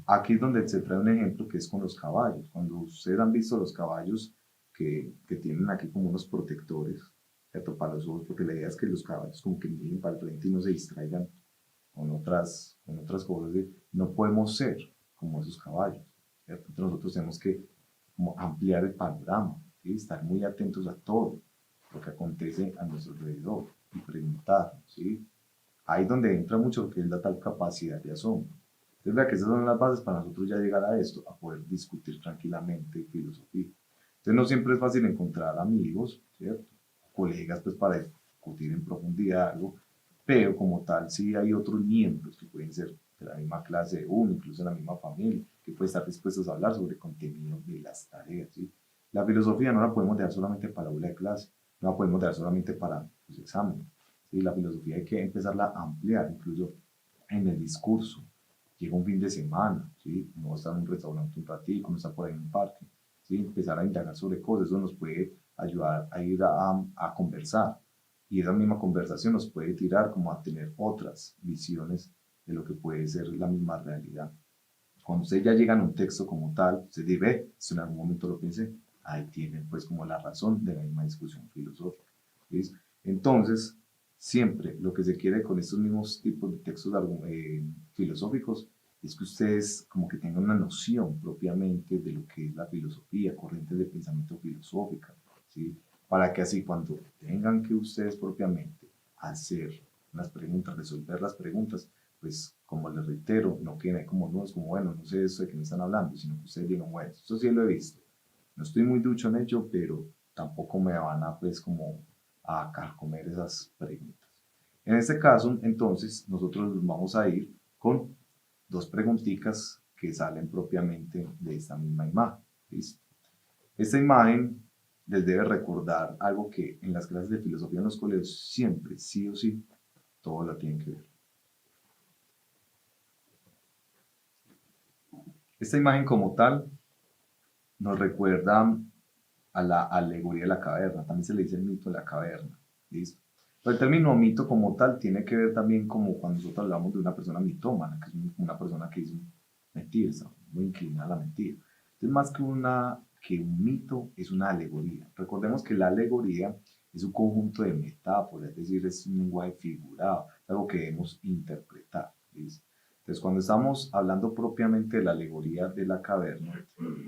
Aquí es donde se trae un ejemplo que es con los caballos. Cuando ustedes han visto los caballos que tienen aquí como unos protectores, ¿cierto? Para los ojos, porque la idea es que los caballos como que miren para el frente y no se distraigan con otras cosas. No podemos ser como esos caballos, ¿cierto? Entonces nosotros tenemos que como ampliar el panorama, ¿sí? Estar muy atentos a todo lo que acontece a nuestro alrededor y preguntar, ¿sí? Ahí es donde entra mucho lo que es la tal capacidad de asombro. Es verdad que esas son las bases para nosotros ya llegar a esto, a poder discutir tranquilamente filosofía. Entonces no siempre es fácil encontrar amigos, ¿cierto? Colegas pues para discutir en profundidad algo, pero como tal sí hay otros miembros que pueden ser de la misma clase de uno, incluso de la misma familia, que pueden estar dispuestos a hablar sobre contenido de las tareas, ¿sí? La filosofía no la podemos dejar solamente para aula de clase, no la podemos dejar solamente para los exámenes, ¿sí? La filosofía hay que empezarla a ampliar, incluso en el discurso. Llega un fin de semana, ¿sí? Uno está en un restaurante un ratito, uno está por ahí en un parque, ¿sí? Empezar a indagar sobre cosas, eso nos puede ayudar a ir a conversar. Y esa misma conversación nos puede tirar como a tener otras visiones de lo que puede ser la misma realidad. Cuando ustedes ya llegan a un texto como tal, usted dice, ve, si en algún momento lo pensé, ahí tienen pues como la razón de la misma discusión filosófica. ¿Sí? Entonces, siempre lo que se quiere con estos mismos tipos de textos filosóficos es que ustedes como que tengan una noción propiamente de lo que es la filosofía, corriente de pensamiento filosófica, ¿sí? Para que así cuando tengan que ustedes propiamente hacer unas preguntas, resolver las preguntas, pues como les reitero, no queden como no, es como bueno, no sé eso de qué me están hablando, sino que ustedes digan, bueno, esto sí lo he visto, no estoy muy ducho en ello, pero tampoco me van a pues como a carcomer esas preguntas. En este caso, entonces, nosotros vamos a ir con 2 preguntitas que salen propiamente de esta misma imagen. ¿Listo? Esta imagen les debe recordar algo que en las clases de filosofía en los colegios siempre, sí o sí, todo lo tienen que ver. Esta imagen como tal nos recuerda a la alegoría de la caverna, también se le dice el mito de la caverna, ¿listo? Pero el término mito como tal tiene que ver también como cuando nosotros hablamos de una persona mitómana, que es una persona que dice mentiras, muy inclinada a la mentira. Entonces, más que un mito, es una alegoría. Recordemos que la alegoría es un conjunto de metáforas, es decir, es un lenguaje figurado, es algo que debemos interpretar, ¿listo? Entonces, cuando estamos hablando propiamente de la alegoría de la caverna,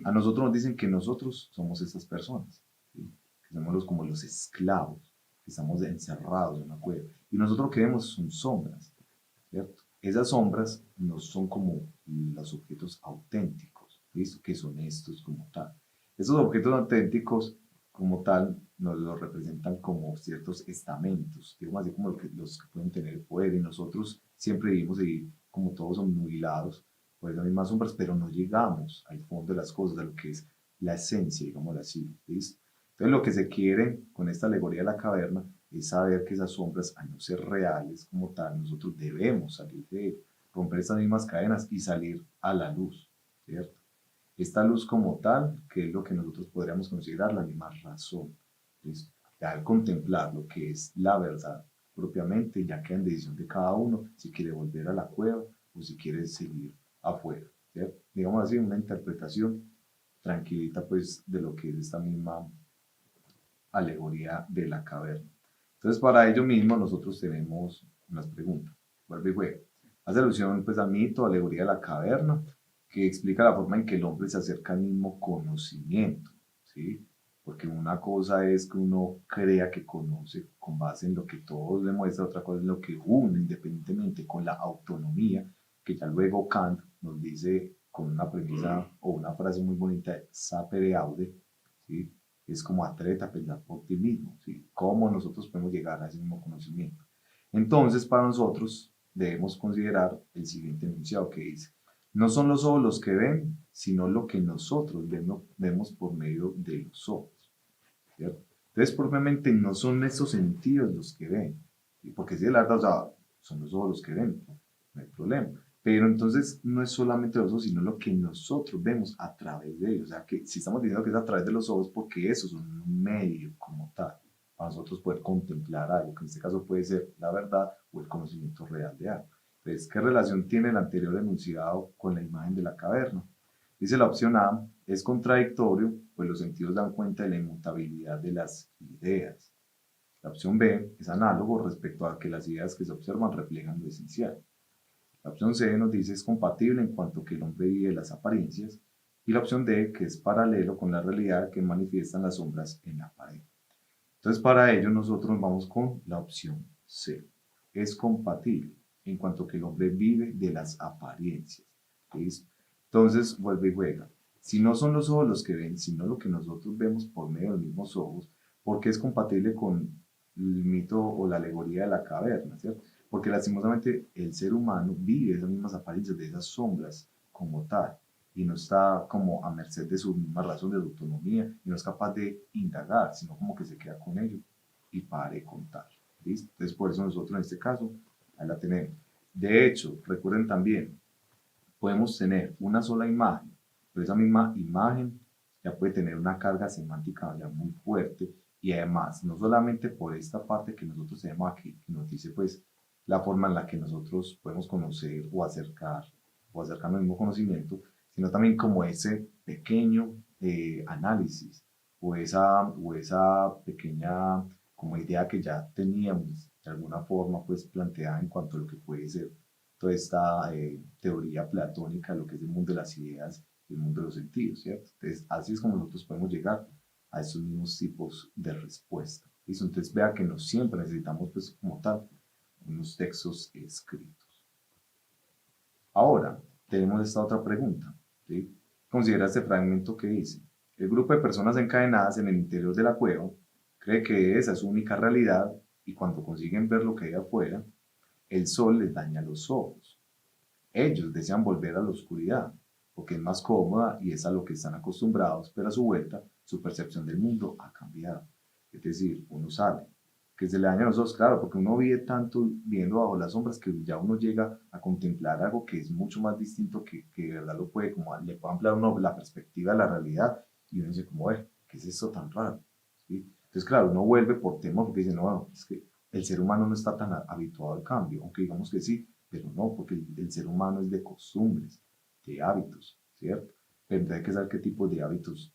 a nosotros nos dicen que nosotros somos esas personas, ¿sí? Que somos como los esclavos, que estamos encerrados en una cueva. Y nosotros que vemos son sombras, ¿cierto? Esas sombras no son como los objetos auténticos, ¿listo? Que son estos como tal. Esos objetos auténticos como tal nos los representan como ciertos estamentos, digamos así como los que pueden tener poder, y nosotros siempre vivimos ahí como todos son nubilados por esas mismas sombras, pero no llegamos al fondo de las cosas, a lo que es la esencia, digamos así, ¿listo? Entonces lo que se quiere con esta alegoría de la caverna es saber que esas sombras, al no ser reales como tal, nosotros debemos salir de ellas, romper estas mismas cadenas y salir a la luz, ¿cierto? Esta luz como tal, que es lo que nosotros podríamos considerar la misma razón, ¿listo? Al contemplar lo que es la verdad propiamente, ya queda en decisión de cada uno si quiere volver a la cueva o si quiere seguir afuera, ¿cierto? Digamos así, una interpretación tranquilita pues de lo que es esta misma alegoría de la caverna. Entonces, para ello mismo nosotros tenemos unas preguntas. Vuelve y juega. Hace alusión pues al mito, alegoría de la caverna, que explica la forma en que el hombre se acerca al mismo conocimiento, ¿sí? Porque una cosa es que uno crea que conoce con base en lo que todos demuestra, otra cosa es lo que uno, independientemente con la autonomía, que ya luego Kant nos dice con una premisa o una frase muy bonita, sapere aude, ¿sí? Es como atreta a pensar por ti mismo, ¿sí? Cómo nosotros podemos llegar a ese mismo conocimiento. Entonces, para nosotros debemos considerar el siguiente enunciado que dice, no son los ojos los que ven, sino lo que nosotros vemos por medio de los ojos, ¿cierto? Entonces, propiamente no son esos sentidos los que ven, ¿sí? Porque si es la verdad, o sea, son los ojos los que ven, no hay problema. Pero entonces no es solamente los ojos, sino lo que nosotros vemos a través de ellos. O sea, que si estamos diciendo que es a través de los ojos, porque esos son un medio como tal, para nosotros poder contemplar algo, que en este caso puede ser la verdad o el conocimiento real de algo. Entonces, ¿qué relación tiene el anterior enunciado con la imagen de la caverna? Dice la opción A, es contradictorio, pues los sentidos dan cuenta de la inmutabilidad de las ideas. La opción B es análogo respecto a que las ideas que se observan reflejan lo esencial. La opción C nos dice es compatible en cuanto que el hombre vive las apariencias. Y la opción D, que es paralelo con la realidad que manifiestan las sombras en la pared. Entonces, para ello nosotros vamos con la opción C. Es compatible en cuanto que el hombre vive de las apariencias. ¿Listo? Entonces, vuelve y juega. Si no son los ojos los que ven, sino lo que nosotros vemos por medio de los mismos ojos, porque es compatible con el mito o la alegoría de la caverna, ¿cierto? Porque lastimosamente el ser humano vive esas mismas apariencias, de esas sombras como tal, y no está como a merced de su misma razón, de su autonomía, y no es capaz de indagar, sino como que se queda con ello y pare de contar. ¿Listo? Entonces, por eso nosotros en este caso, ahí la tenemos. De hecho, recuerden también, podemos tener una sola imagen, pero esa misma imagen ya puede tener una carga semántica ya muy fuerte, y además, no solamente por esta parte que nosotros tenemos aquí, que nos dice pues la forma en la que nosotros podemos conocer o acercarnos al mismo conocimiento, sino también como ese pequeño análisis o esa pequeña como idea que ya teníamos de alguna forma pues planteada en cuanto a lo que puede ser toda esta teoría platónica, lo que es el mundo de las ideas y el mundo de los sentidos, ¿cierto? Entonces, así es como nosotros podemos llegar a esos mismos tipos de respuesta. ¿Listo? Entonces, vea que no siempre necesitamos pues como tal unos textos escritos. Ahora, tenemos esta otra pregunta, ¿sí? Considera este fragmento que dice, el grupo de personas encadenadas en el interior de la cueva cree que esa es su única realidad y cuando consiguen ver lo que hay afuera, el sol les daña los ojos. Ellos desean volver a la oscuridad porque es más cómoda y es a lo que están acostumbrados, pero a su vuelta su percepción del mundo ha cambiado. Es decir, uno sale, que se le dañan los ojos, claro, porque uno vive tanto viendo bajo las sombras que ya uno llega a contemplar algo que es mucho más distinto, que de verdad lo puede, como le puede ampliar uno la perspectiva de la realidad y uno dice como, ¿qué es esto tan raro? ¿Sí? Entonces, claro, uno vuelve por temor porque dice, no, es que el ser humano no está tan habituado al cambio, aunque digamos que sí, pero no, porque el ser humano es de costumbres, de hábitos, ¿cierto? Pero hay que saber qué tipo de hábitos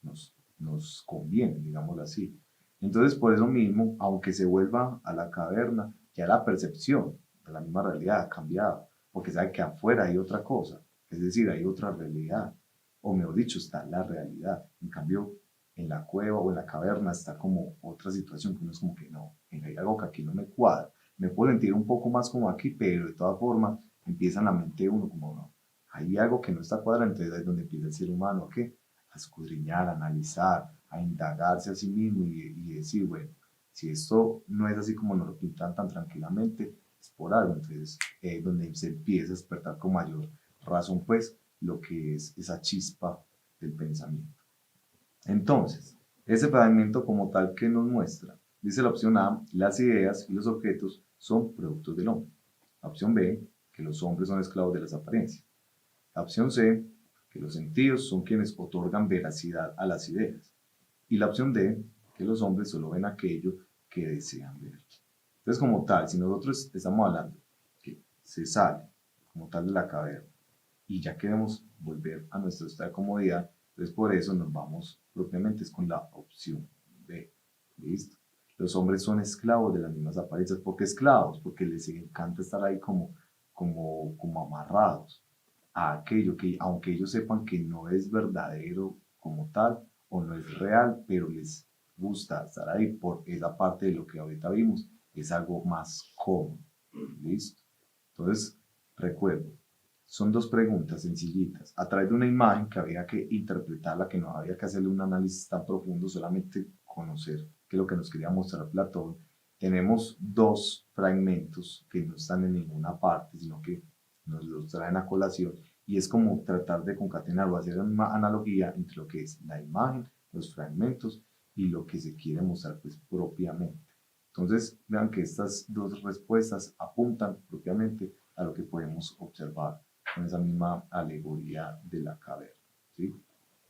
nos convienen, digámoslo así. Entonces, por eso mismo, aunque se vuelva a la caverna, ya la percepción de la misma realidad ha cambiado, porque sabe que afuera hay otra cosa, es decir, hay otra realidad, o mejor dicho, está la realidad. En cambio, en la cueva o en la caverna está como otra situación, que uno es como que no, hay algo que aquí no me cuadra. Me puedo sentir un poco más como aquí, pero de todas formas empieza en la mente de uno como no, hay algo que no está cuadrando, entonces ahí es donde empieza el ser humano ¿a qué? A escudriñar, a analizar, a indagarse a sí mismo y decir, bueno, si esto no es así como nos lo pintan tan tranquilamente, es por algo, entonces donde se empieza a despertar con mayor razón, pues, lo que es esa chispa del pensamiento. Entonces, ese fragmento como tal que nos muestra, dice la opción A, las ideas y los objetos son productos del hombre. La opción B, que los hombres son esclavos de las apariencias. La opción C, que los sentidos son quienes otorgan veracidad a las ideas. Y la opción D, que los hombres solo ven aquello que desean ver. Entonces, como tal, si nosotros estamos hablando que se sale como tal de la caverna y ya queremos volver a nuestro estado de comodidad, entonces por eso nos vamos propiamente es con la opción B. ¿Listo? Los hombres son esclavos de las mismas apariencias. ¿Por qué esclavos? Porque les encanta estar ahí como amarrados a aquello que, aunque ellos sepan que no es verdadero como tal o no es real, pero les gusta estar ahí por esa parte de lo que ahorita vimos, es algo más cómodo. ¿Listo? Entonces, recuerdo, son dos preguntas sencillitas, a través de una imagen que había que interpretarla, que no había que hacerle un análisis tan profundo, solamente conocer qué es lo que nos quería mostrar Platón. Tenemos dos fragmentos que no están en ninguna parte, sino que nos los traen a colación, y es como tratar de concatenar o hacer una analogía entre lo que es la imagen, los fragmentos y lo que se quiere mostrar pues propiamente. Entonces, vean que estas dos respuestas apuntan propiamente a lo que podemos observar con esa misma alegoría de la caverna. ¿Sí?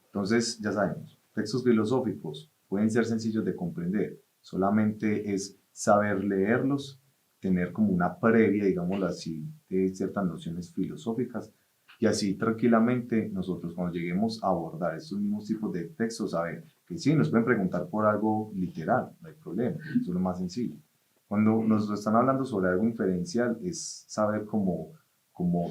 Entonces, ya sabemos, textos filosóficos pueden ser sencillos de comprender, solamente es saber leerlos, tener como una previa, digámoslo así, de ciertas nociones filosóficas, y así tranquilamente nosotros cuando lleguemos a abordar estos mismos tipos de textos, saber que sí, nos pueden preguntar por algo literal, no hay problema, eso es lo más sencillo. Cuando nos están hablando sobre algo inferencial, es saber cómo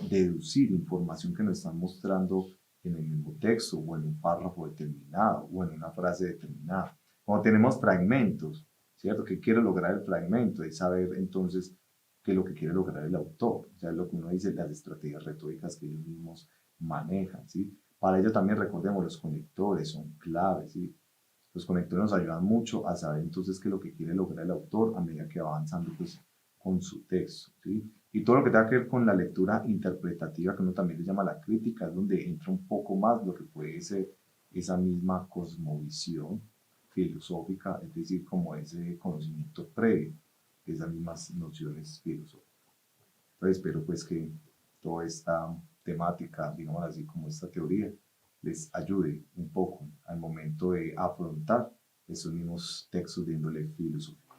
deducir información que nos están mostrando en el mismo texto o en un párrafo determinado o en una frase determinada. Cuando tenemos fragmentos, ¿cierto? ¿Qué quiere lograr el fragmento? Es saber entonces qué es lo que quiere lograr el autor. O sea, es lo que uno dice, las estrategias retóricas que ellos mismos manejan, ¿sí? Para ello también recordemos, los conectores son claves, ¿sí? Los conectores nos ayudan mucho a saber entonces qué es lo que quiere lograr el autor a medida que va avanzando pues, con su texto, ¿sí? Y todo lo que tenga que ver con la lectura interpretativa, que uno también le llama la crítica, es donde entra un poco más lo que puede ser esa misma cosmovisión filosófica, es decir, como ese conocimiento previo de esas mismas nociones filosóficas. Entonces espero pues que toda esta temática, digamos así como esta teoría, les ayude un poco al momento de afrontar esos mismos textos de índole filosófico.